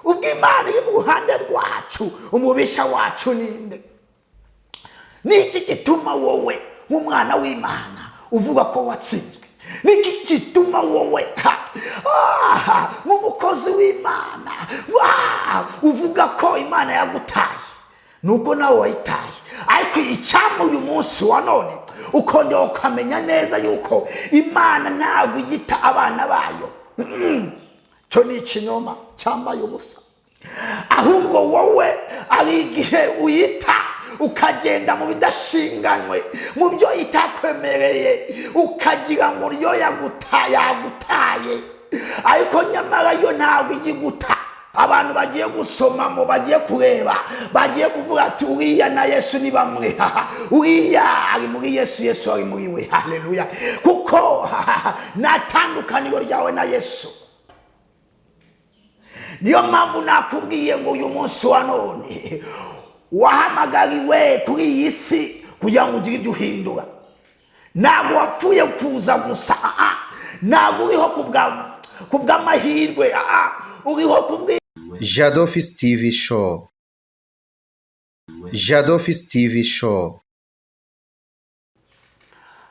ubwo Imana iri mu ruhande rwacu umubisha wacu ninde? Niki gituma wowe nk'umwana w'Imana uvuga ko watsinzwe? Niki gituma wowe nk'umukozi w'Imana uvuga ko Imana yagutaye? Nubwo nawe wayitaye, ariko icyampa uyu munsi wa none ukongera ukamenya neza yuko Imana ntabwo igita abana bayo. Cyo ni ikinyoma cyambaye ubusa. Ahubwo wowe ari igihe uyita ukagenda mu bidashinganywe, mu byo itakwemereye, ukagira ngo yo yagutaye, ariko nyamara yo ntabwo igiguta. Abantu bagiye gusomamo, bagiye kureba, bagiye kuvuga ati uriya na Yesu ni bamwe. Uriya ari muri Yesu, Yesu ari muri we. Haleluya. Kuko natandukaniro ryawe na Yesu. Niyo mpamvu nakubwiye ngo uyu munsi wa none wahamagariwe kuri iyi si kugira ngo ugire ibyo uhindura. Ntabwo wapfuye kuza gusa, ntabwo uriho kubw'amahirwe, uriho kubwi Jado Office TV Show. Jado Office TV Show.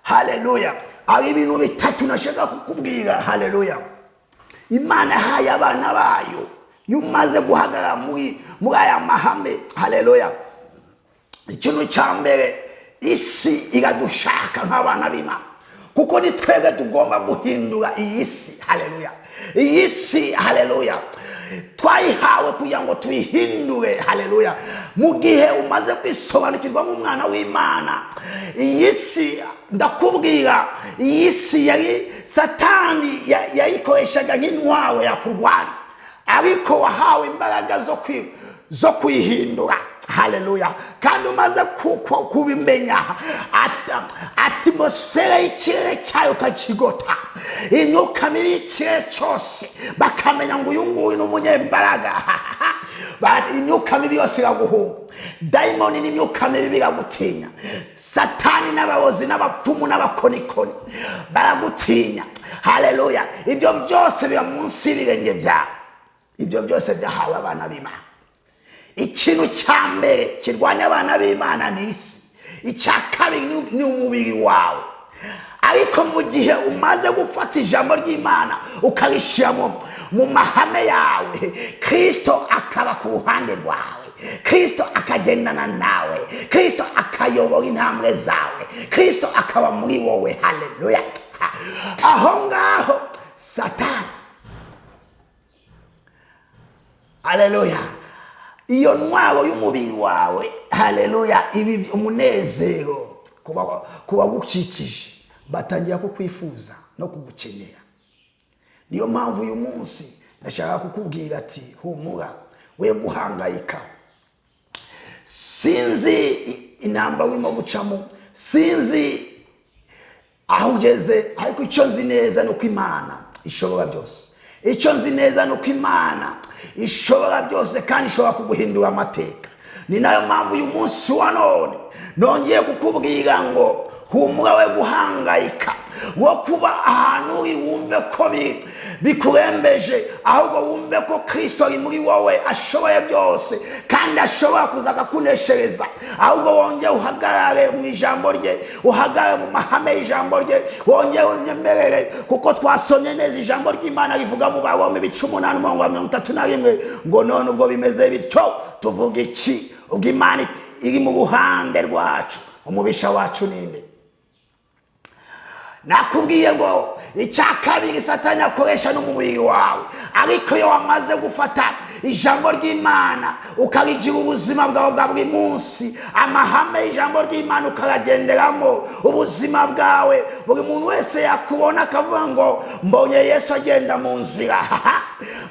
Haleluya. Ari ibintu bitatu nashaka kukubwira. Haleluya. Imana yahaye abana bayo yumaze guhagarara muri aya mahame. Haleluya. Ikintu cya mbere, isi iradushaka nk'abana b'Imana, kuko ni twebwe tugomba guhindura iyi si. Haleluya. Iyi si, haleluya, twayihawe kugira ngo tuyihindure. Haleluya. Mu gihe umaze kwisobanukirwa nk'umwana w'Imana, iyi si ndakubwira, iyi si yari Satani yayikoreshaga nk'intwaro yakurwanya, ariko wahawe imbaraga zo kuyihindura. Haleluya. Kandi umaze kubimenya, atmosfere y'ikirere cyayo ukakigota, imyuka mibi y'ikirere cyose bakamenya ngo uyu nguyu ni umunyembaraga. Imyuka mibi yose iraguhunga, dayimoni n'imyuka mibi biragutinya, Satani n'abarozi n'abapfumu n'abakonikoni baragutinya. Haleluya. Ibyo byose biba munsi y'ibirenge byawe. Ibyo byose byahawe abana b'Imana. Ikintu cya mbere kirwanya abana b'Imana ni isi. Icya kabiri ni umubiri wawe. Ariko mu gihe umaze gufata ijambo ry'Imana ukarishyira mu mahame yawe, Kristo akaba ku ruhande rwawe, Kristo akagendana nawe, Kristo akayobora intambwe zawe, Kristo akaba muri wowe. Haleluya. Aho ngaho Satani, haleluya, iyo ntwaro y'umubiri wawe, haleluya, ibi umunezero kuba gukikije, batangira kukwifuza no kugukenera. Niyo mpamvu uyu munsi ndashaka kukubwira ati humura, we guhangayika. Sinzi intambara urimo gucamo, sinzi aho ugeze, ariko icyo nzi neza nuko Imana ishobora byose. Icyo nzi neza nuko Imana ishobora byose kandi ishobora kuguhindura amateka. Ni nayo mpamvu uyu munsi wa none nongeye kukubwira ngo humura, we guhangayika, wo kuba ahantu uri wumve ko bikurembeje, ahubwo wumve ko Kristo ari muri wowe, ashoboye byose kandi ashobora kuza akakuneshereza. Ahubwo wongeye uhagarare mu ijambo rye, uhagarare mu mahame y'ijambo rye, wongeye unyemerere, kuko twasomye neza ijambo ry'Imana rivuga mu Baroma 8:31 ngo none ubwo bimeze bityo tuvuga iki? Ubwo Imana iri mu ruhande rwacu, umubisha wacu ninde? Nakubwiye ngo icya kabiri Satani akoresha n'umubiri wawe, ariko iyo wamaze gufata ijambo ry'Imana ukarigira ubuzima bwawe bwa buri munsi, amahame y'ijambo ry'Imana ukaragenderamo, ubuzima bwawe buri muntu wese yakubona akavuga ngo mbonye Yesu agenda mu nzira.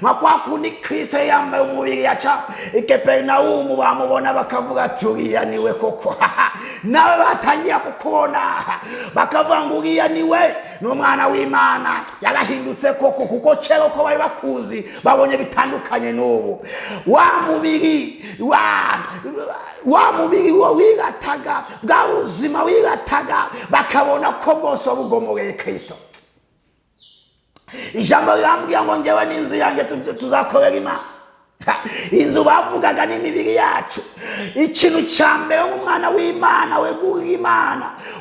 Nka kwa kundi Kristo yambaye umubiri yaca i Kaperinawumu, bamubona bakavuga ati uriya niwe koko. Nawe batangiye kukubona bakavuga ngo uriya niwe, n'umwana w'Imana, yarahindutse koko, kuko kera ko bari bakuzi babonye bitandukanye n'ubu. Wa mubiri wirataga, bwa buzima wirataga, bakabona ko bwose wabugomoreye Kristo. Ijambo rirambwira ngo njyewe n'inzu yanjye tuzakorera Imana. inzu bavugaga n'imibiri yacu. Ikintu cya mbere nk'umwana w'Imana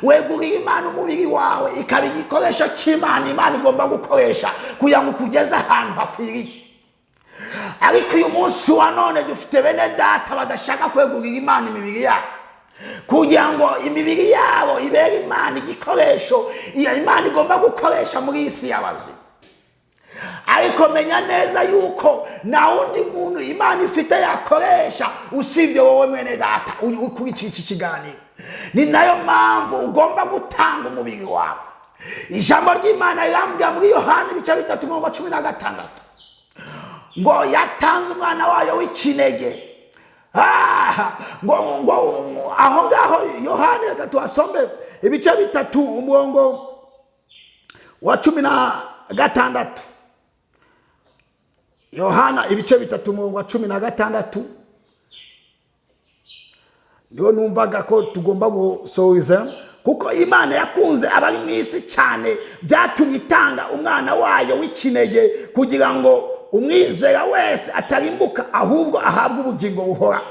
wegurira Imana umubiri wawe, ikaba igikoresho cy'Imana Imana igomba gukoresha kugira ngo ukugeze ahantu hakwiriye. Ariko uyu munsi wa none dufite bene data badashaka kwegurira Imana imibiri yabo kugira ngo imibiri yabo ibere Imana igikoresho iyo Imana igomba gukoresha muri isi y'abazima. Ariko menya neza yuko na wundi muntu Imana ifite yakoresha usibye wowe mwene data ukurikira iki kiganiro. Ni nayo mpamvu ugomba gutanga umubiri wawe. Ijambo ry'Imana rirambwira muri Yohana 3:16 ngo yatanze umwana wayo w'ikinege. Ngo aho ngaho Yohana reka tuhasombe 3:16. Yohana 3:16 niho numvaga ko tugomba gusohoza, kuko Imana yakunze abari mu isi cyane byatumye itanga umwana wayo w'ikinege kugira ngo umwizera wese atarimbuka ahubwo ahabwe ubugingo buhora.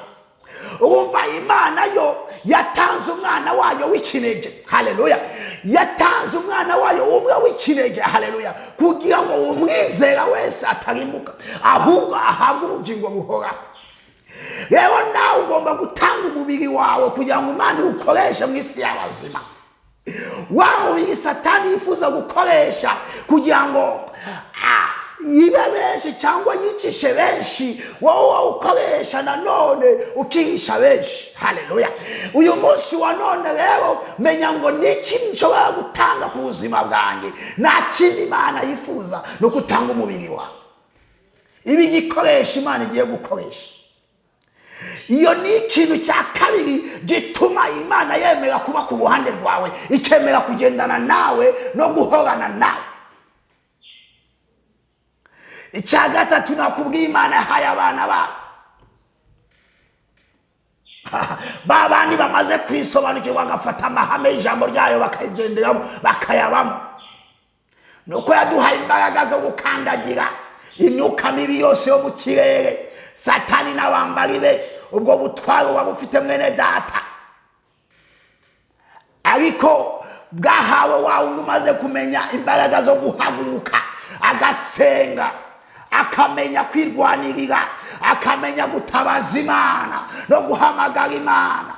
Urumva Imana yo yatanze umwana wayo w'ikinege, haleluya, yatanze umwana wayo umwe w'ikinege, haleluya, kugira ngo umwizera wese atarimbuka ahubwo ahabwe ubugingo buhora. Rero nawe ugomba gutanga umubiri wawe kugira ngo Imana ukoreshe mu isi y'abazima. Wa mubiri Satani yifuza gukoresha kugira ngo yibe benshi cyangwa yicishe benshi, wowe ukoresha nanone ukihisha benshi, haleluya. Uyu munsi wa none rero menya ngo niki nshobora gutanga ku buzima bwanjye. Nta kindi Imana yifuza no gutanga umubiri wawe, ibi gikoresha Imana igiye gukoresha. Iyo ni ikintu cya kabiri gituma Imana yemera kuba ku ruhande rwawe, ikemera kugendana nawe no guhorana nawe. Icya gatatu nakubwiye, Imana yahaye abana bawe babandi bamaze kwisobanukirwa bagafata amahame y'ijambo ryayo bakayigenderamo bakayabamo. Nuko yaduhaye imbaraga zo gukandagira imyuka mibi yose yo mu kirere, Satani n'abambari be. Ubwo butwaro waba ufite mwene data, ariko bwahawe wa wundi umaze kumenya imbaraga zo guhaguruka agasenga, akamenya kwirwanirira, akamenya gutabaza Imana no guhamagara Imana.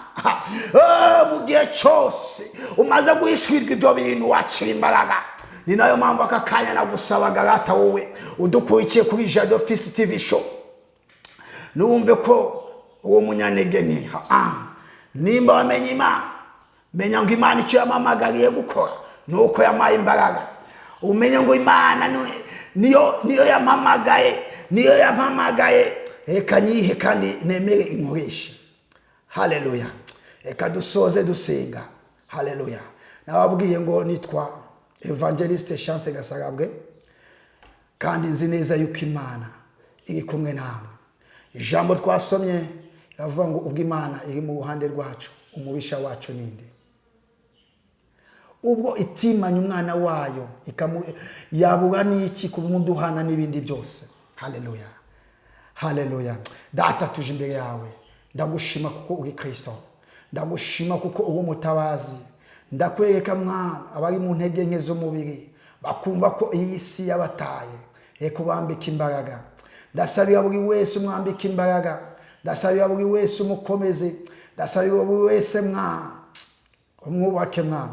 Mu gihe cyose umaze guhishirwa ibyo bintu wakira imbaraga. Ni nayo mpamvu aka kanya nagusabaga rata wowe udukurikiye kuri Jado Fils TV Show, nuwumve ko uwo munyantege nke, nimba wamenye Imana, menya ngo Imana icyo yamamagariye gukora nuko yamaye imbaraga. Umenye ngo Imana niyo yampamagaye, reka nyihe kandi nemere inkoreshe. Haleluya. Reka dusoze dusenga. Haleluya. Nababwiye ngo nitwa Evangeliste Chance Gasarabwe, kandi nzi neza yuko Imana iri kumwe nawe. Ijambo twasomye yavuga ngo ubwo Imana iri mu ruhande rwacu, umubisha wacu ninde? Ubwo itimanya umwana wayo yabura n'iki kumuduhana n'ibindi byose. Haleluya. Haleluya. Data, tuje imbere yawe, ndagushima kuko uri Kristo, ndagushima kuko uri umutabazi. Ndakwereka mwana abari mu ntege nke z'umubiri bakumva ko iyi si yabataye, reka ubambike imbaraga. Ndasabira buri wese umwambike imbaraga, ndasabira buri wese umukomeze, ndasabira buri wese mwana umwubake mwana.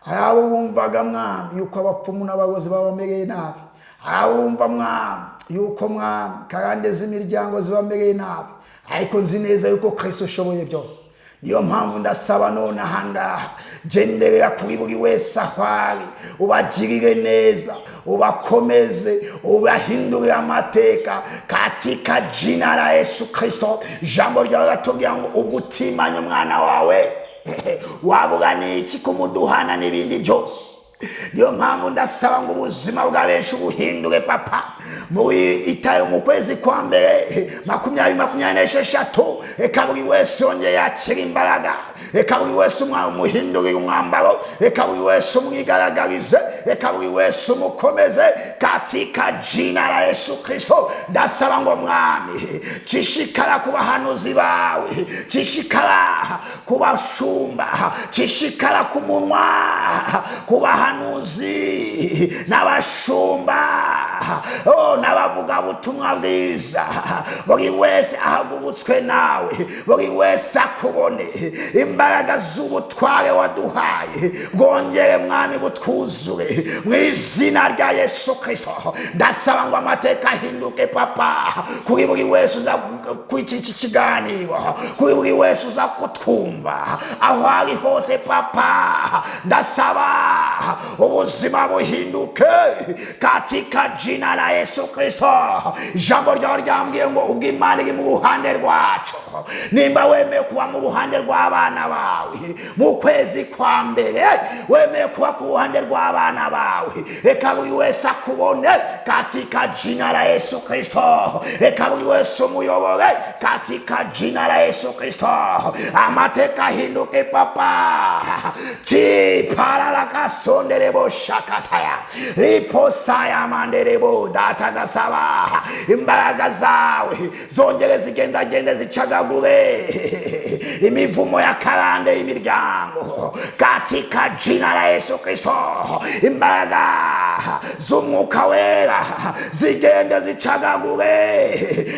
Abo bumvaga mwana yuko abapfumu n'abagozi babamereye nabi, abo bumva mwana yuko mwana karande z'imiryango zibamereye nabi, ariko nzi neza yuko Kristo ushoboye byose. Niyo mpamvu ndasaba none ahangaha, genderera kuri buri wese ahari, ubagirire neza, ubakomeze, ubahindurire amateka katika jina la Yesu Kristo. Jambo ryawe ratubwira ngo ugutimanya umwana wawe wabura n'iki kumuduhana n'ibindi byose. Niyo mpamvu ndasaba ngo ubuzima bwa benshi ubuhindure papa, mu kwezi kwa mbere 2026, reka buri wese yongeye yakira imbaraga, reka buri wese umuhindurire umwambaro, reka buri wese umwigaragarize, reka buri wese umukomeze katika jina la Yesu Kristo. Ndasaba ngo mwami cishikara ku bahanuzi bawe, cishikara ku bashumba, cishikara ku munwa ku bahanuzi n'abashumba n'abavuga butumwa bwiza. Buri wese ahagurutswe nawe, buri wese akubone imbaraga z'ubutware waduhaye, bwongere mwami butwuzure mu izina rya Yesu Kristo. Ndasaba ngo amateka ahinduke papa kuri buri wese uza kw'iki kiganiro, kuri buri wese uza kutwumva aho ari hose papa. Ndasaba ubuzima buhinduke katika jina la Yesu Kristo. Ijambo ryawe ryambwiye ngo ubwo Imana iri mu ruhande rwacu, nimba wemeye kuba mu ruhande rw'abana bawe mu kwezi kwa mbere, wemeye kuba ku ruhande rw'abana bawe, reka buri wese akubone katika jina la Yesu Kristo. Reka buri wese umuyobore katika jina la Yesu Kristo. Amateka ahinduke papa. Chipara kasonderebo shakataya riposaya manderebo. Data ndasaba imbaraga zawe zongere zigendagende zicagagure imivumo ya karande y'imiryango katika jina la Yesu Kristo. Imbaraga z'umwuka wera zigende zicagagure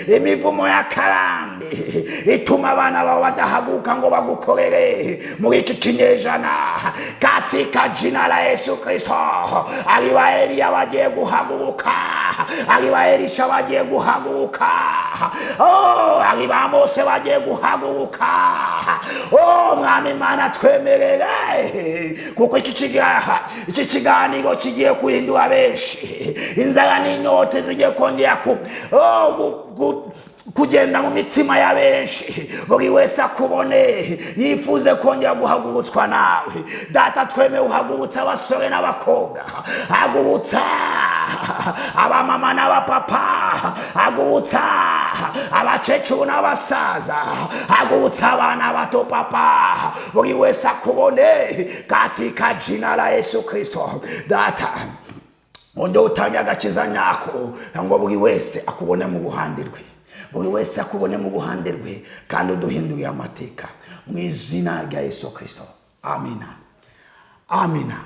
imivumo ya karande ituma abana bawe badahaguka ngo bagukorere muri iki kinyejana katika jina la Yesu Kristo. Ari ba Eliya bagiye guhaguruka, ari ba Elisha bagiye guhaguruka, ari ba Mose bagiye guhaguruka. Mwami Mana twemerere, kuko iki kiganiro kigiye kuhindura benshi. Inzara n'inyote zigiye kongera kugenda mu mitima ya benshi. Buri wese akubone yifuze kongera guhagurutswa nawe. Data twemeye uhagurutsa abasore n'abakobwa, hagurutsa abamama n'abapapa, hagurutsa abakecuru n'abasaza, hagurutsa abana bato papa. Buri wese akubone katika jina la Yesu Kristo. Data undo utanga agakiza nyako ngo buri wese akubone mu buhande rwe, buri wese akubone mu buhande rwe, kandi uduhinduriye amateka mu izina rya Yesu Kristo. Amina, amina.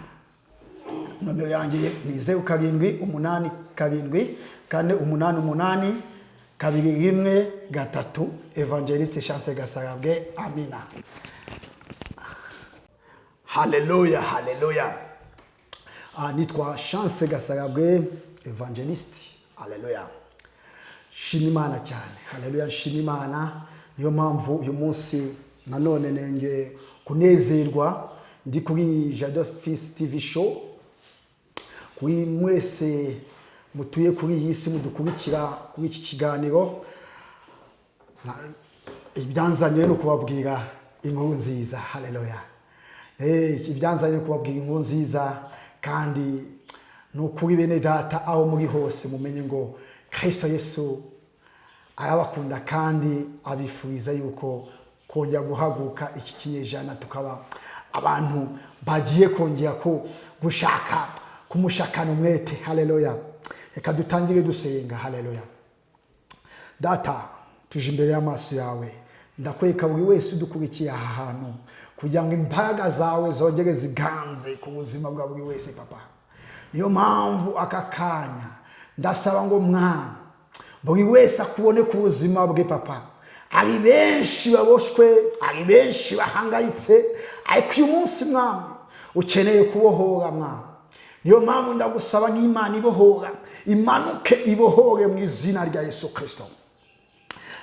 Nomero yanjye ni 0787 Evangeliste Chance Gasarabwe. Amina. Hallelujah, hallelujah. Nitwa Chance Gasarabwe Evangeliste. Hallelujah. Shimimana cyane. Hallelujah, shimimana. Niyo mpamvu uyu munsi nanone nenge kunezerwa ndi kuri Jado Fils TV show. Kuri mwese mutuye kuri iyi si mudukurikira kuri iki kiganiro, ibyanzanye no kubabwira inkuru nziza. Hallelujah. Ibyanzanye kubabwira inkuru nziza, kandi nukuri bene data aho muri hose mumenye ngo Kristo Yesu arabakunda kandi abifuriza yuko kongera guhaguka iki kinyejana tukaba abantu bagiye kongera gushaka kumushakana umwete. Hallelujah. Reka dutangire dusenga. Hallelujah. Data tuje imbere y'amaso yawe, ndakweka buri wese udukurikiye aha hantu kugira ngo imbaraga zawe zongere ziganze ku buzima bwa buri wese papa. Niyo mpamvu aka kanya ndasaba ngo mwana buri wese akubone ku buzima bwe papa. Ari benshi baboshwe, ari benshi bahangayitse, ariko uyu munsi mwami ukeneye kubohora mwami. Niyo mpamvu ndagusaba nk'Imana ibohora, imanuke ibohore mu izina rya Yesu Kristo.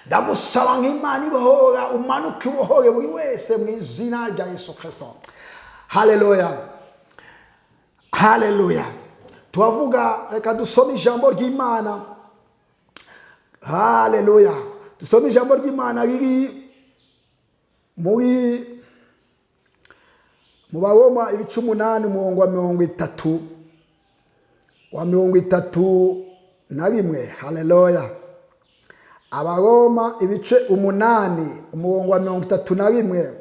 Ndagusaba nk'Imana ibohora, umanuke ibohore buri wese mu izina rya Yesu Kristo. Hallelujah, hallelujah. Tuwavuga, reka dusome ijambo ry'Imana. Hallelujah. Dusome ijambo ry'Imana riri mu Baroma 8 umurongo wa 31. Hallelujah. Abaroma 8 umurongo wa 31.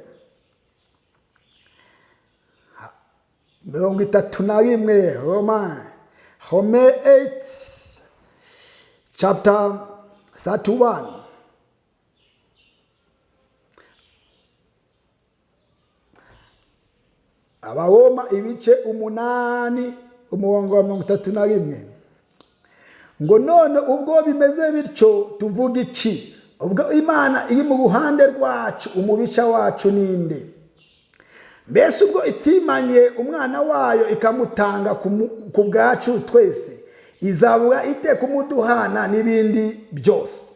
31 Rome 8 chapter 31. Abaroma ibice 8 umurongo wa 31. Ngo none ubwo bimeze bityo tuvuga iki? Ubwo Imana iri mu ruhande rwacu, umubisha wacu ninde? Mbese ubwo itimanye umwana wayo ikamutanga ku bwacu twese, izabura ite kumuduhana n'ibindi byose?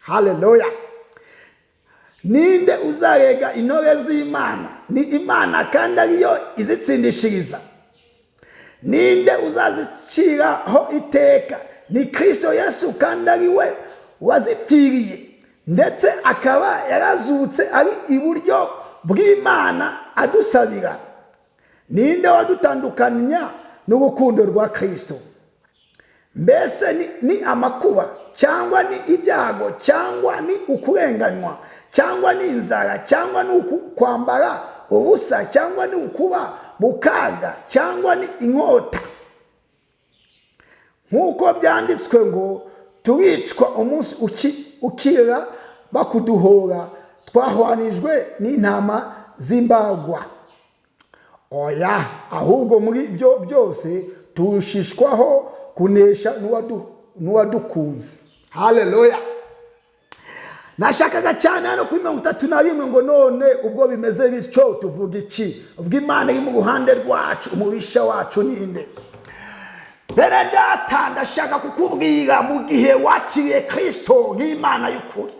Haleluya! Ninde uzarega intore z'Imana? Ni Imana kandi ariyo izitsindishiriza. Ninde uzaziciraho iteka? Ni Kristo Yesu kandi ari we wazipfiriye, ndetse akaba yarazutse ari iburyo bw'Imana adusabira. Ninde wadutandukanya n'urukundo rwa Kristo? Mbese ni amakuba, cyangwa ni ibyago, cyangwa ni ukurenganywa, cyangwa ni inzara, cyangwa ni kwambara ubusa, cyangwa ni ukuba mu kaga, cyangwa ni inkota? Nk'uko byanditswe ngo turicwa umunsi ukira bakuduhora, twahwanijwe n'intama z'imbagwa. Oya, ahubwo muri ibyo byose turushishwaho kunesha n'uwadukunze. Haleluya! Nashakaga cyane hano kuri 31 ngo none ubwo bimeze bityo tuvuga iki? Ubwo Imana iri mu ruhande rwacu, umubisha wacu ninde? Bene data, ndashaka kukubwira mu gihe wakiriye Kristo nk'Imana y'ukuri,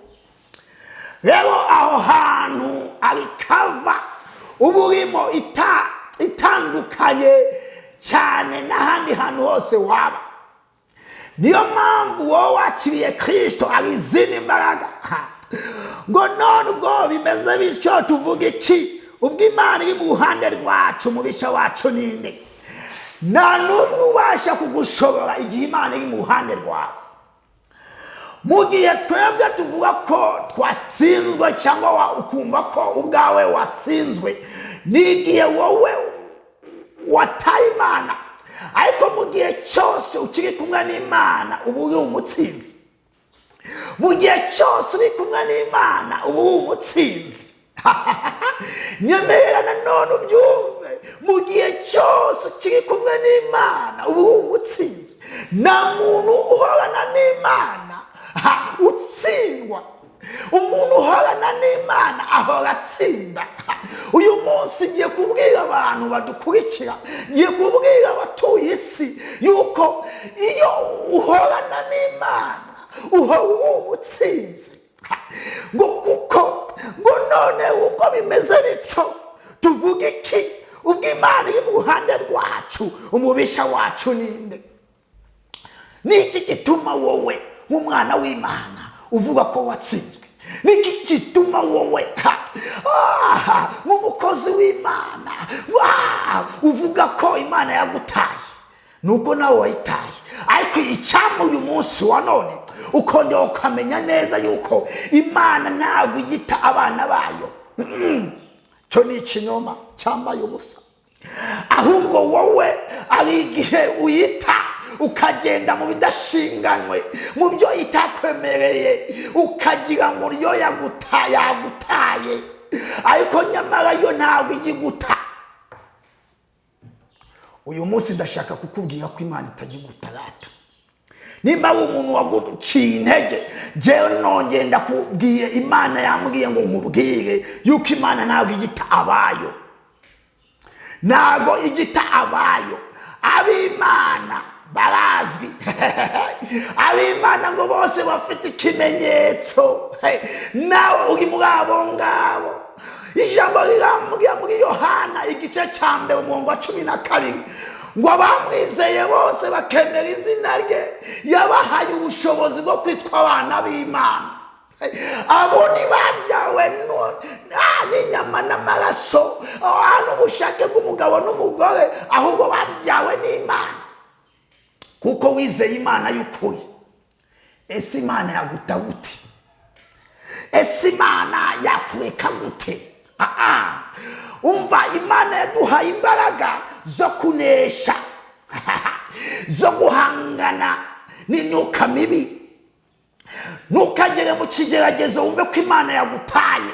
rero aho hantu ari kava uburimo itandukanye cyane n'ahandi hantu hose waba. Niyo mpamvu wowe wakiriye Kristo ari izindi mbaraga. Ngo none ubwo bimeze bityo tuvuga iki? Ubwo Imana iri mu ruhande rwacu, umubisha wacu ninde? Nta n'umwe ubasha kugushobora igihe Imana iri mu ruhande rwawe. Mu gihe twebwe tuvuga ko twatsinzwe cyangwa ukumva ko ubwawe watsinzwe, ni igihe wowe wataye Imana. Ariko mu gihe cyose ukiri kumwe n'Imana uba uri umutsinzi. Mu gihe cyose uri kumwe n'Imana uba uri umutsinzi. Nyemerera nanone ubyumve, mu gihe cyose ukiri kumwe n'Imana uba uri umutsinzi. Nta muntu uhorana n'Imana utsindwa. Umuntu uhorana n'Imana ahora atsinda. Uyu munsi ngiye kubwira abantu badukurikira, ngiye kubwira abatuye isi yuko iyo uhorana n'Imana uhora uri umutsinzi. Ngo kuko ngo none ubwo bimeze bityo tuvuga iki? Ubwo Imana iri mu ruhande rwacu, umubisha wacu ninde? Niki gituma wowe nk'umwana w'Imana uvuga ko watsinzwe? Niki gituma wowe nk'umukozi w'Imana uvuga ko Imana yagutaye? Nuko nawe wayitaye. Ariko icyampa uyu munsi wa none ukongera ukamenya neza yuko Imana ntabwo igita abana bayo. Cyo ni ikinyoma cyambaye ubusa. Ahubwo wowe ari igihe uyita ukagenda mu bidashinganywe, mu byo itakwemereye, ukagira ngo yo yagutaye, ariko nyamara yo ntabwo igiguta. Uyu munsi ndashaka kukubwira ko Imana itagigutarata. Nimba umuntu waguciye intege, jewe nongeye ndakubwiye, Imana yambwiye ngo nkubwire yuko Imana ntabwo igita abayo. Ntabwo igita abayo. Ab'Imana barazwi. Ab'Imana ngo bose bafite ikimenyetso. Nawe uri muri abo ngabo. Ijambo rirambwira muri Yohana igice cya 12 ngo abamwizeye bose bakemera izina rye yabahaye ubushobozi bwo kwitwa abana b'Imana. Abo ntibabyawe n'inyama n'amaraso, n'ubushake bw'umugabo n'umugore, ahubwo babyawe n'Imana. Kuko wizeye Imana y'ukuri. Ese Imana yaguta gute? Ese Imana yakureka gute? umva Imana yaduhaye imbaraga zo kunesha zo guhangana n'imyuka mibi. Ntukagere mu kigeragezo wumve ko Imana yagutaye,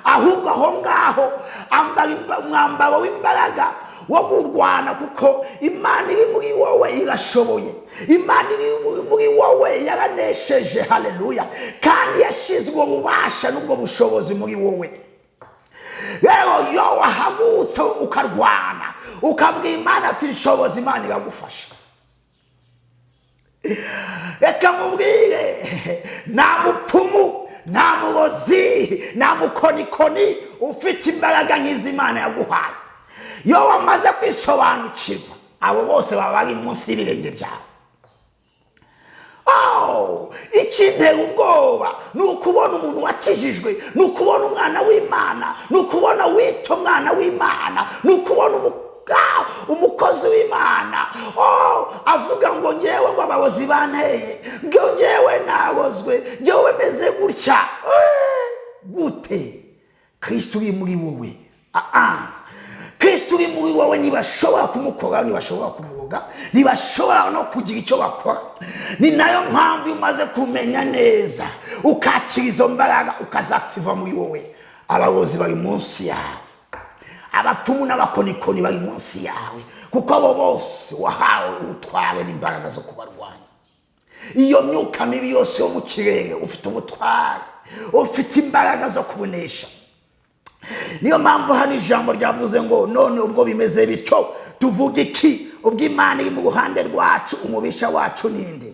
ahubwo aho ngaho ambara umwambaro w'imbaraga wo kurwana, kuko Imana iri muri wowe irashoboye. Imana iri muri wowe yaranesheje, haleluya, kandi yashizwe ububasha n'ubwo bushobozi muri wowe. Rero iyo wahagutse ukarwana ukabwira Imana ati nshoboza, Imana iragufasha. Reka mubwire, nta mupfumu, nta murozi, nta mukonikoni ufite imbaraga nk'izi Imana yaguhaye. Iyo wamaze kwisobanukirwa, abo bose baba bari munsi y'ibirenge byawe. Ikintera ubwoba ni ukubona umuntu wakijijwe, ni ukubona umwana w'Imana, ni ukubona wita umwana w'Imana, ni ukubona umukozi w'Imana avuga ngo ngewe ngo abarozi banteye, ngo ngewe narozwe, ngewe meze gutya. Gute? Kristo uri muri wowe. Kristo uri muri wowe ntibashobora kumukora, ntibashobora kumuroga, ntibashobora no kugira icyo bakora. Ni nayo mpamvu umaze kumenya neza ukakira izo mbaraga ukazativa muri wowe, abarozi bari munsi yawe, abapfumu n'abakonikoni bari munsi yawe, kuko abo bose wahawe ubutware n'imbaraga zo kubarwanya. Iyo myuka mibi yose yo mu kirere ufite ubutware, ufite imbaraga zo kubunesha. Niyo mpamvu hano ijambo ryavuze ngo none ubwo bimeze bityo tuvuga iki? Ubwo Imana iri mu ruhande rwacu, umubisha wacu ninde?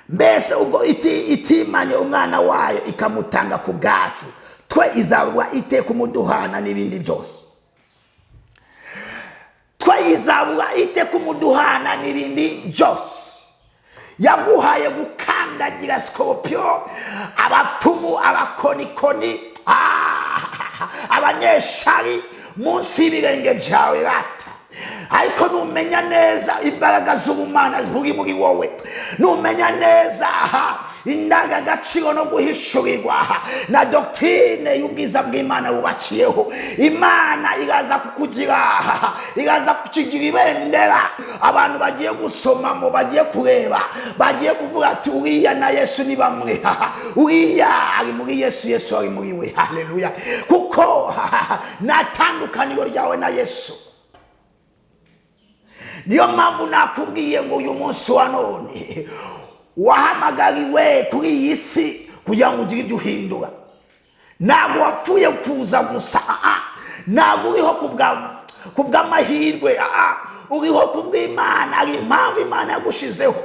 Mbese ubwo itimanye umwana wayo ikamutanga ku bwacu, twe izabura ite kumuduhana n'ibindi byose? Twe izabura ite kumuduhana n'ibindi byose? Yaguhaye gukandagira Scorpio, abapfumu, abakonikoni, abanyeshari munsi y'ibirenge byawe rata. Ariko numenya neza imbaraga z'ubumana ziri muri wowe, numenya neza indangagaciro no guhishurirwa na doctrine y'ubwiza bw'Imana wubakiyeho, Imana iraza kukigira ibendera abantu bagiye gusomamo, bagiye kureba, bagiye kuvuga ati uriya na Yesu ni bamwe, uriya ari muri Yesu, Yesu ari muri we. Haleluya. Kuko natandukaniro ryawe na Yesu. Niyo mpamvu nakubwiye ngo uyu munsi wa none wahamagariwe kuri iyi si kugira ngo ugire ibyo uhindura. Ntabwo wapfuye kuza gusa, ntabwo uriho kubw'amahirwe, uriho kubw'Imana. Hari impamvu Imana yagushizeho,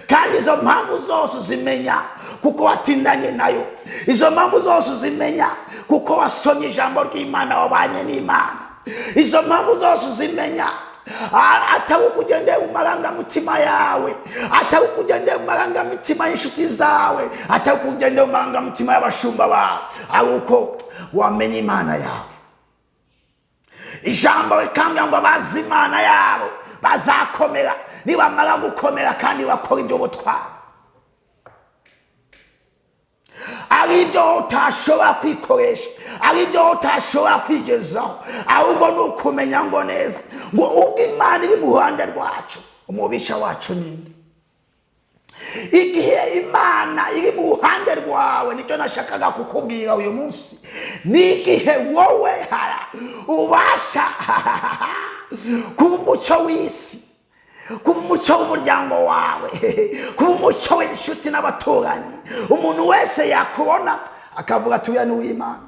kandi izo mpamvu zose uzimenya kuko watindanye nayo. Izo mpamvu zose uzimenya kuko wasomye ijambo ry'Imana, wabanye n'Imana. Izo mpamvu zose uzimenya atari ukugendera mu marangamutima yawe, atari ukugendera mu marangamutima y'inshuti zawe, atari ukugendera mu marangamutima y'abashumba bawe, ari uko wamenye Imana yawe. Ijambo rikambwira ngo abazi Imana yabo bazakomera, nibamara gukomera kandi bakora ibyo butwara. Ari ibyo utashobora kwikoresha, ari ibyo utashobora kwigezaho, ahubwo ni ukumenya ngo neza ngo ubwo Imana iri mu ruhande rwacu, umubisha wacu ninde? Igihe Imana iri mu ruhande rwawe, nicyo nashakaga kukubwira uyu munsi, ni igihe wowe ubasha kuba umucyo w'isi, kuba umucyo w'umuryango wawe, kuba umucyo w'inshuti n'abaturanyi. Umuntu wese yakubona akavuga ati uriya ni uw'Imana,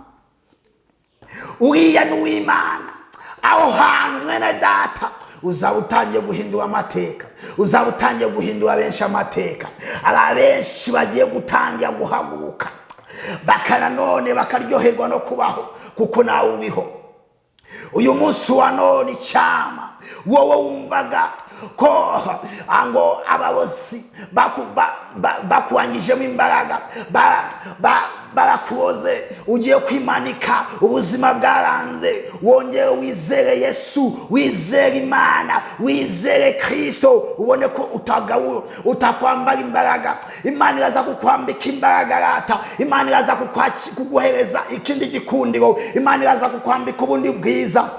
uriya ni uw'Imana. Aho hantu mwene data uzaba utangiye guhindura amateka, uzaba utangiye guhindura benshi amateka. Ari abenshi bagiye gutangira guhaguruka, bakananone bakaryoherwa no kubaho kuko nawe uriho. Uyu munsi wa none icyama wowe wumvaga ko ngo abarozi bakuwangijemo imbaraga, barakuroze, ugiye kwimanika, ubuzima bwaranze, wongere wizere Yesu, wizere Imana, wizere Kristo, ubone ko utakwambara imbaraga. Imana iraza kukwambika imbaraga rata, Imana iraza kuguhereza ikindi gikundiro, Imana iraza kukwambika ubundi bwiza,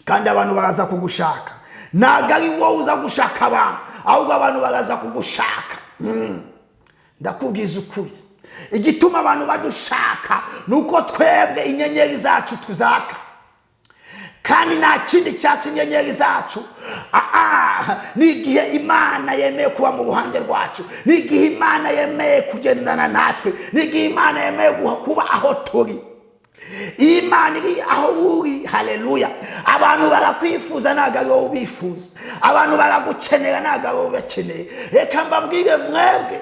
kandi abantu baraza kugushaka. Ntabwo ari wowe uza gushaka abantu, ahubwo abantu baraza kugushaka. Ndakubwiza ukuri, igituma abantu badushaka nuko twebwe inyenyeri zacu tuzaka, kandi nta kindi cyatsi inyenyeri zacu. N'igihe Imana yemeye kuba mu ruhande rwacu, n'igihe Imana yemeye kugendana natwe, n'igihe Imana yemeye kuba aho turi. Imana iri aho uri. Haleluya. Abantu barakwifuza ntabwo ari wowe ubifuza, abantu baragukenera ntabwo ari wowe ubakeneye. Reka mbabwire mwebwe,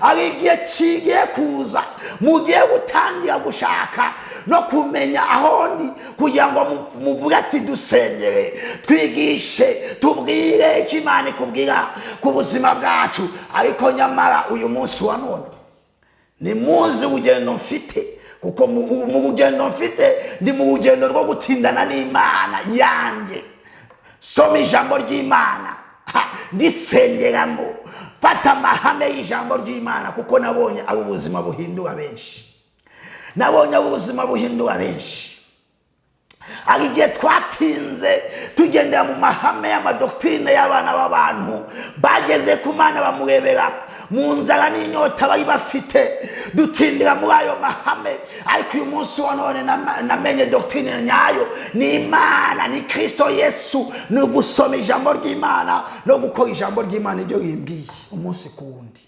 ari igihe kigiye kuza, mugiye gutangira gushaka no kumenya aho ndi, kugira ngo muvuge ati dusengere, twigishe, tubwire icyo Imana ikubwira ku buzima bwacu. Ariko nyamara uyu munsi wa none ni muzi urugendo mfite, kuko mu rugendo mfite ndi mu rugendo rwo gutindana n'Imana yanjye. Soma ijambo ry'Imana, ndisengeramo, fata amahame y'ijambo ry'Imana, kuko nabonye ari ubuzima buhindura benshi. Nabonye ari ubuzima buhindura benshi. Ari igihe twatinze tugendera mu mahame y'amadoktrine y'abana b'abantu, bageze ku Mana bamurebera mu nzara n'inyota bari bafite, dutindira muri ayo mahame. Ariko uyu munsi wa none namenye doktrine nyayo ni Imana, ni Kristo Yesu, ni gusoma ijambo ry'Imana no gukora ijambo ry'Imana ibyo rimbwiye umunsi ku wundi.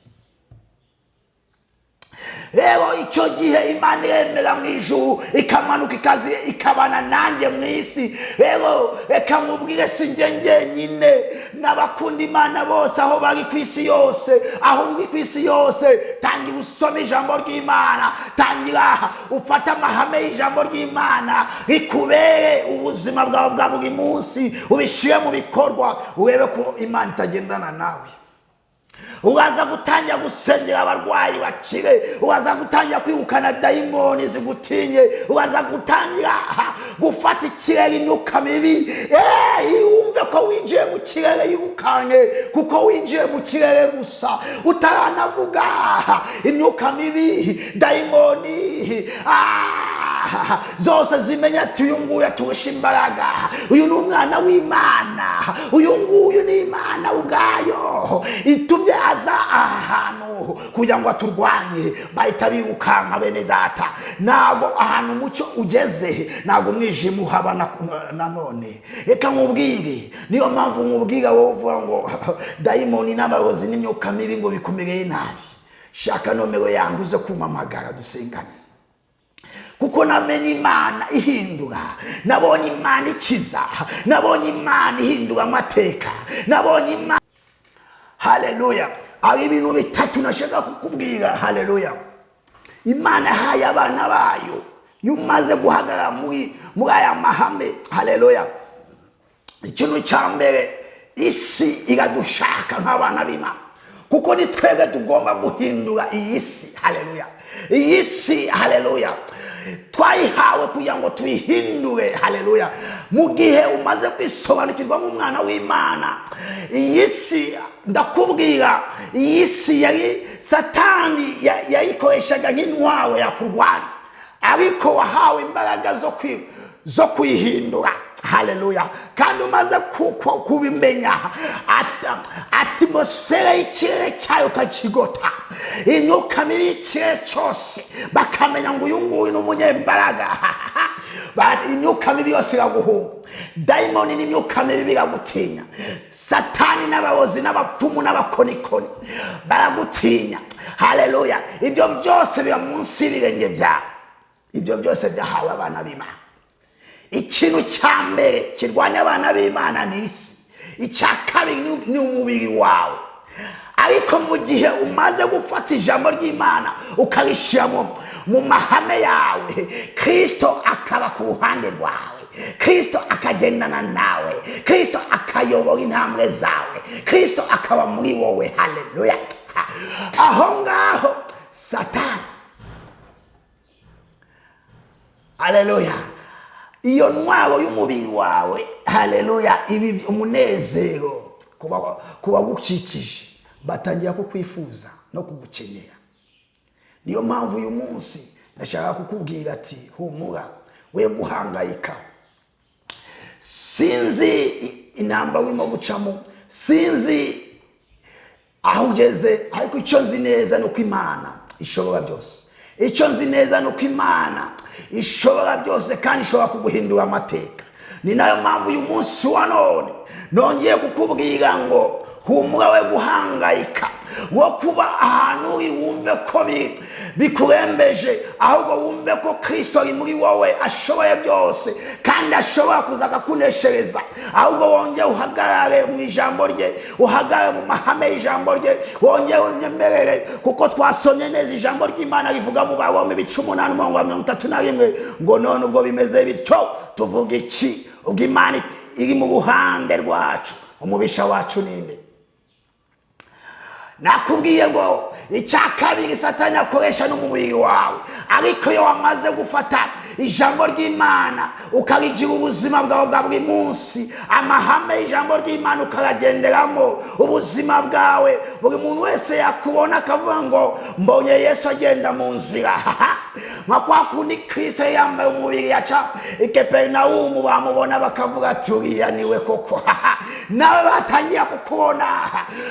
Rero icyo gihe Imana iremera mu ijuru, ikamanuka ikazi ikabana nanjye mu isi. Rero reka nkubwire, si njye njyenyine, n'abakunda Imana bose aho bari ku isi yose, aho uri ku isi yose, tangira usoma ijambo ry'Imana, tangira ufata amahame y'ijambo ry'Imana, rikubere ubuzima bwawe bwa buri munsi, ubishyire mu bikorwa, urebe ko Imana itagendana nawe. Uraza gutangira gusengera abarwayi bakire, uraza gutangira kwirukana dayimoni zigutinye, uraza gutangira gufata ikirere imyuka mibi. Yumve ko winjiye mu kirere yirukane, kuko winjiye mu kirere gusa, utaranavuga imyuka mibi, dayimoni zose zimenya ati uyu nguyu aturusha imbaraga, uyu ni umwana w'Imana, uyu nguyu ni Imana ubwayo itumye aza ahantu kugira ngo aturwanye. Bahita birukanka bene data. Ntabwo ahantu umucyo ugeze, ntabwo umwijima uhaba nanone. Reka nkubwire, niyo mpamvu nkubwira wowe uvuga ngo dayimoni n'abarozi n'imyuka mibi ngo bikumereye nabi, shaka nomero yangu uze kumpamagara dusengane, kuko namenye Imana ihindura. Nabonye Imana ikiza, nabonye Imana ihindura amateka, nabonye Imana. Haleluya. Ari ibintu bitatu nashaka kukubwira. Haleluya. Imana yahaye abana bayo, yumaze guhagarara muri aya mahame. Haleluya. Ikintu cya mbere, isi iradushaka nk'abana b'Imana, kuko ni twebwe tugomba guhindura iyi si. Haleluya. Iyi si, haleluya, twayihawe kugira ngo tuyihindure. Haleluya. Mu gihe umaze kwisobanukirwa nk'umwana w'Imana, iyi si, ndakubwira, iyi si yari Satani yayikoreshaga nk'intwaro yakurwanya, ariko wahawe imbaraga zo kuyihindura. Haleluya. Kandi umaze kubimenya, atmosfere y'ikirere cyayo ukakigota, imyuka mibi y'ikirere cyose bakamenya ngo uyu nguyu ni umunyembaraga. Imyuka mibi yose iraguhunga, dayimoni n'imyuka mibi biragutinya, Satani n'abarozi n'abapfumu n'abakonikoni baragutinya. Haleluya. Ibyo byose biba munsi y'ibirenge byawe. Ibyo byose byahawe abana b'Imana. Ikintu cya mbere kirwanya abana b'Imana ni isi. Icya kabiri ni umubiri wawe. ariko mu gihe umaze gufata ijambo ry'Imana ukarishyira mu mahame yawe, Kristo akaba ku ruhande rwawe, Kristo akagendana nawe, Kristo akayobora intambwe zawe, Kristo akaba muri wowe. Haleluya. Aho ngaho Satani, haleluya, iyo ntwaro y'umubiri wawe, haleluya, ibi umunezero kuba gukikije, batangira kukwifuza no kugukenera. Niyo mpamvu uyu munsi ndashaka kukubwira ati humura, we guhangayika. Sinzi intambara urimo gucamo, sinzi aho ugeze, ariko icyo nzi neza ni uko Imana ishobora byose. Icyo nzi neza ni uko Imana ishobora byose kandi ishobora kuguhindura amateka. Ni nayo mpamvu uyu munsi wa none nongeye kukubwira ngo humura, we guhangayika, wo kuba ahantu wumve ko bikurembeje, ahubwo wumve ko Kristo ari muri wowe, ashoboye byose kandi ashobora kuza akakuneshereza. Ahubwo wongeye uhagarare mu ijambo rye, uhagarare mu mahame y'ijambo rye, wongeye unyemerere, kuko twasomye neza ijambo ry'Imana rivuga mu Baroma 8:31 ngo none ubwo bimeze bityo tuvuga iki? Ubwo Imana iri mu ruhande rwacu, umubisha wacu ninde? Nakubwiye ngo icya kabiri Satani akoresha n'umubiri wawe, ariko iyo wamaze gufata ijambo ry'Imana ukarigira ubuzima bwawe bwa buri munsi, amahame y'ijambo ry'Imana ukaragenderamo, ubuzima bwawe buri muntu wese yakubona akavuga ngo mbonye Yesu agenda mu nzira. Nka kwa kundi Kristo yambaye umubiri yaca i Kaperinawumu, bamubona bakavuga ati uriya niwe koko. Nawe batangiye kukubona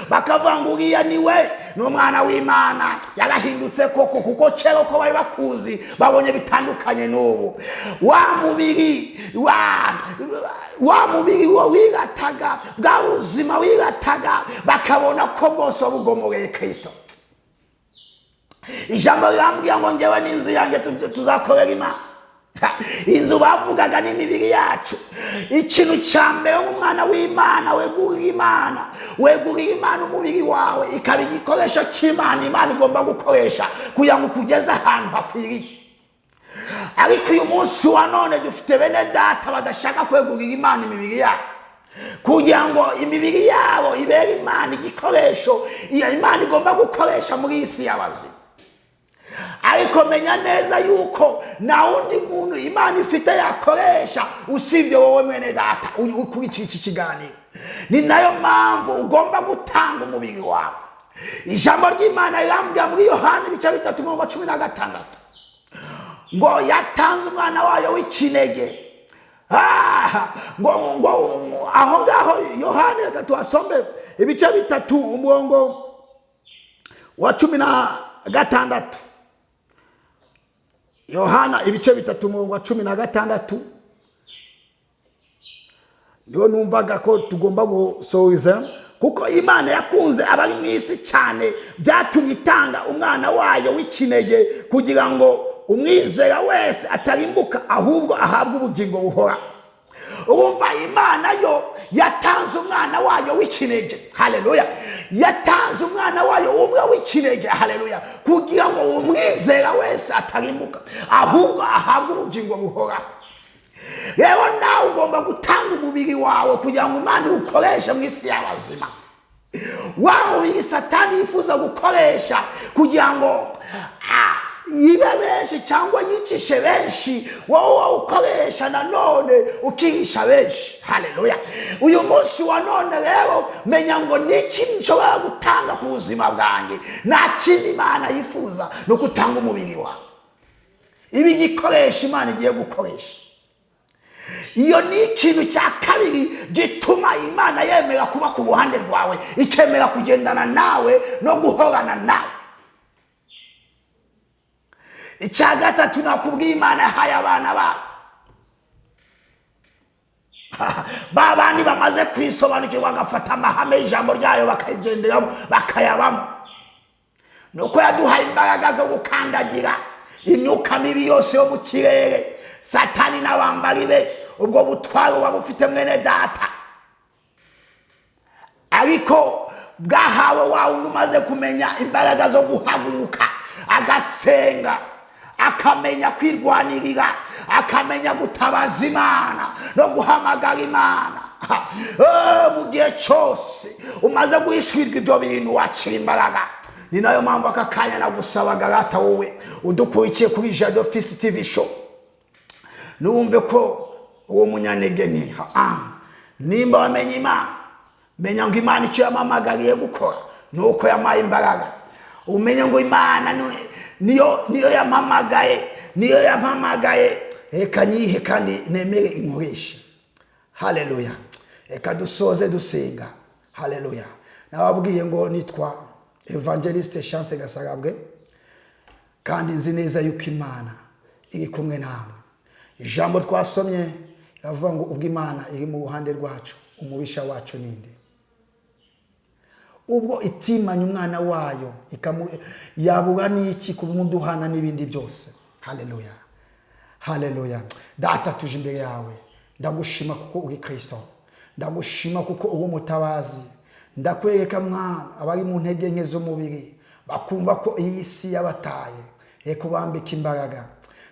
bakavuga ngo uriya niwe, n'umwana w'Imana, yarahindutse koko, kuko kera ko bari bakuzi babonye bitandukanye n'ubu. Wa mubiri wirataga, bwa buzima wirataga, bakabona ko bwose bugomoreye Kristo. Ijambo rirambwira ngo njyewe n'inzu yanjye tuzakorera Imana. Inzu bavugaga n'imibiri yacu. Ikintu cya mbere umwana w'Imana wegurira Imana umubiri wawe, ikaba igikoresho cy'Imana Imana igomba gukoresha kugira ngo ukugeze ahantu hakwiriye. Ariko uyu munsi wa none dufite bene data badashaka kwegurira Imana imibiri yabo, kugira ngo imibiri yabo ibere Imana igikoresho Imana igomba gukoresha muri iyi si y'abazima. Ariko menya neza yuko na undi muntu Imana ifite yakoresha usibye wowe mwene data ukurikira iki kiganiro. Ni nayo mpamvu ugomba gutanga umubiri wawe. Ijambo ry'Imana rirambwira muri Yohana 3:16 ngo yatanze umwana wayo w'ikinege. Ngo aho ngaho Yohana, reka tuhasome 3:16. Yohana 3:16 niho numvaga ko tugomba gusohoza, kuko Imana yakunze abari mu isi cyane byatumye itanga umwana wayo w'ikinege kugira ngo umwizera wese atarimbuka, ahubwo ahabwe ubugingo buhora. Urumva Imana yo yatanze umwana wayo w'ikinege, haleluya, yatanze umwana wayo umwe w'ikinege, haleluya, kugira ngo umwizera wese atarimbuka, ahubwo ahabwe ubugingo buhora. Rero nawe ugomba gutanga umubiri wawe kugira ngo Imana ukoreshe mu isi y'abazima. Wa mubiri Satani yifuza gukoresha kugira ngo yibe benshi cyangwa yicishe benshi, wowe ukoresha nanone ukihisha benshi. Haleluya. Uyu munsi wa none rero menya ngo niki nshobora gutanga ku buzima bwanjye, nta kindi Imana yifuza no gutanga umubiri wawe. Ibi gikoresha Imana igiye gukoresha. Iyo ni ikintu cya kabiri gituma Imana yemera kuba ku ruhande rwawe, ikemera kugendana nawe no guhorana nawe. Icya gatatu nakubwiye Imana yahaye abana bayo. Babandi bamaze kwisobanukirwa bagafata amahame y'ijambo ryayo bakayigenderamo bakayabamo. Nuko yaduhaye imbaraga zo gukandagira imyuka mibi yose yo mu kirere, Satani n'abambari be. Ubwo butwaro waba ufite mwene data, ariko bwahawe wa wundi umaze kumenya imbaraga zo guhaguruka agasenga, akamenya kwirwanirira, akamenya gutabaza Imana no guhamagara Imana. Mu gihe cyose umaze guhishirwa ibyo bintu wakira imbaraga. Ni nayo mpamvu aka kanya nagusabaga rata wowe udukurikiye kuri Jado Office TV show, nuwumve ko uwo munyantege nke. Nimba wamenye Imana, menya ngo Imana icyo yamamagariye gukora nuko yamaye imbaraga. Umenya ngo Imana niyo yampamagaye, reka nyihe kandi nemere inkoresha. Haleluya. Reka dusoze dusenga. Haleluya. Nababwiye ngo nitwa Evangeliste Chance Gasarabwe, kandi nzi neza yuko Imana iri kumwe nawe. Ijambo twasomye yavuga ngo ubwo Imana iri mu ruhande rwacu, umubisha wacu ninde? Ubwo itimanya umwana wayo yabura n'iki kumuduhana n'ibindi byose. Haleluya. Haleluya. Data, tuje imbere yawe, ndagushima kuko uri Kristo, ndagushima kuko uri umutabazi. Ndakwereka mwana abari mu ntege nke z'umubiri bakumva ko iyi si yabataye, reka ubambike imbaraga.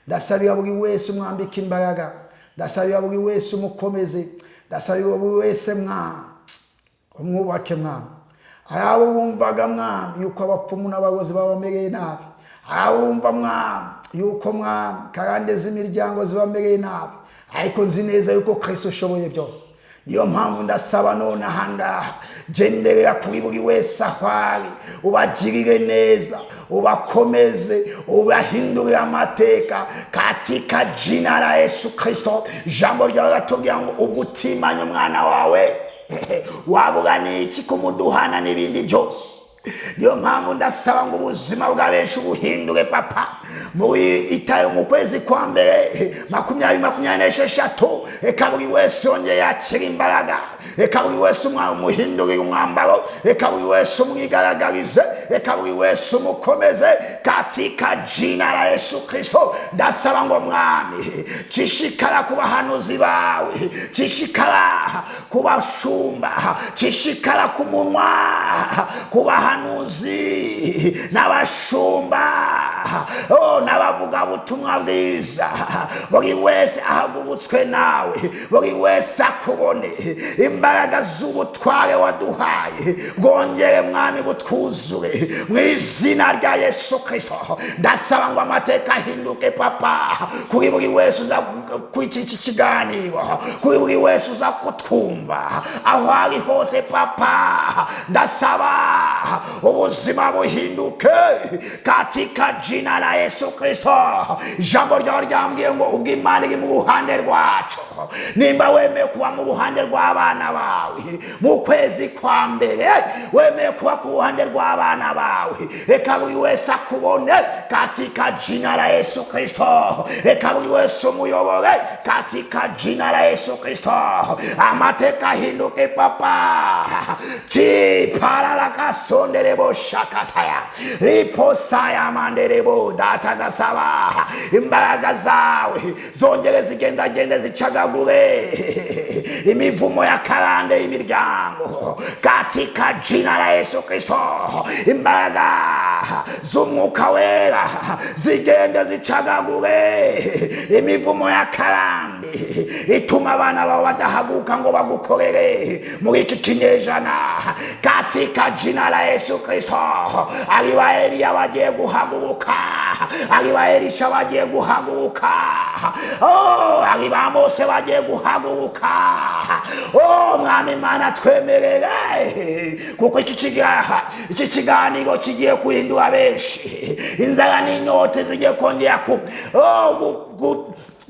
Ndasabira buri wese umwambike imbaraga, ndasabira buri wese umukomeze, ndasabira buri wese mwana umwubake mwana. Abo bumvaga mwana yuko abapfumu n'abagozi babamereye nabi, abo bumva mwana yuko mwana karande z'imiryango zibamereye nabi, ariko nzi neza yuko Kristo ushoboye byose. Niyo mpamvu ndasaba none ahangaha, genderera kuri buri wese ahari, ubagirire neza, ubakomeze, ubahindurire amateka katika jina la Yesu Kristo. Jambo ryawe ratubwira ngo ugutimanya umwana wawe wabura n'iki kumuduhana n'ibindi byose. Niyo mpamvu ndasaba ngo ubuzima bwa benshi buhindure papa. Mu kwezi kwa mbere 2026, reka buri wese yongeye yakira imbaraga, reka buri wese umuhindurire umwambaro, reka buri wese umwigaragarize, reka buri wese umukomeze katika jina la Yesu Kristo. Ndasaba ngo mwami cishikara ku bahanuzi bawe, cishikara ku bashumba, cishikara ku munwa ku bahanuzi n'abashumba n'abavuga butumwa bwiza. Buri wese ahagurutswe nawe, buri wese akubone imbaraga z'ubutware waduhaye, bwongere mwami butwuzure mu izina rya Yesu Kristo. Ndasaba ngo amateka ahinduke papa kuri buri wese uza kw'iki kiganiro, kuri buri wese uza kutwumva aho ari hose papa. Ndasaba ubuzima buhinduke katika jina la Yesu Kristo. Jambo ryawe ryambwiye ngo ubwo Imana iri mu ruhande rwacu, nimba wemeye kuba mu ruhande rw'abana bawe mu kwezi kwa mbere, wemeye kuba ku ruhande rw'abana bawe, reka buri wese akubone katika jina la Yesu Kristo. Reka buri wese umuyobore katika jina la Yesu Kristo. Amateka ahinduke papa. Chipara kasonderebo shakataya riposaya manderebo. Data, ndasaba imbaraga zawe zongere zigenda zicagagure imivumo ya karande y'imiryango katika jina la Yesu Kristo. Imbaraga z'umwuka wera zigenda zicagagure imivumo ya karande ituma abana bawe badahaguruka ngo bagukorere muri iki kinyejana katika jina la Yesu Kristo. Ari ba Eliya bagiye guhaguruka, ari ba Elisha bagiye guhaguruka, ari ba Mose bagiye guhaguruka. Mwami Mana twemerere, kuko iki kiganiro kigiye kuhindura benshi. Inzara n'inyota zigiye kongera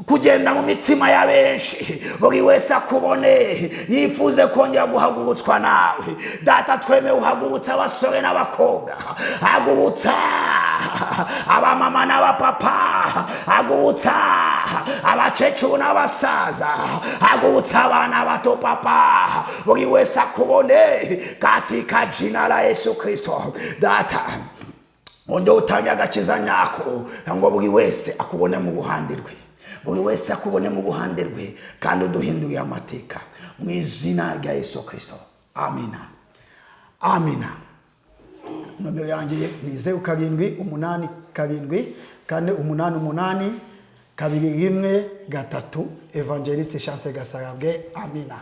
kugenda mu mitima ya benshi, buri wese akubone yifuze kongera guhagurutswa nawe. Data, twemeye uhagurutsa abasore n'abakobwa, hagurutsa abamama n'abapapa, hagurutsa abakecuru n'abasaza, hagurutsa abana bato papa, buri wese akubone katika jina la Yesu Kristo. Data, undo utanga agakiza nyako ngo buri wese akubone mu ruhande rwe, buri wese akubone mu ruhande rwe, kandi uduhinduriye amateka mu izina rya Yesu Kristo. Amina. amina. Nomero yanjye ni 0787488821 Evangeliste Chance Gasarabwe. Amina.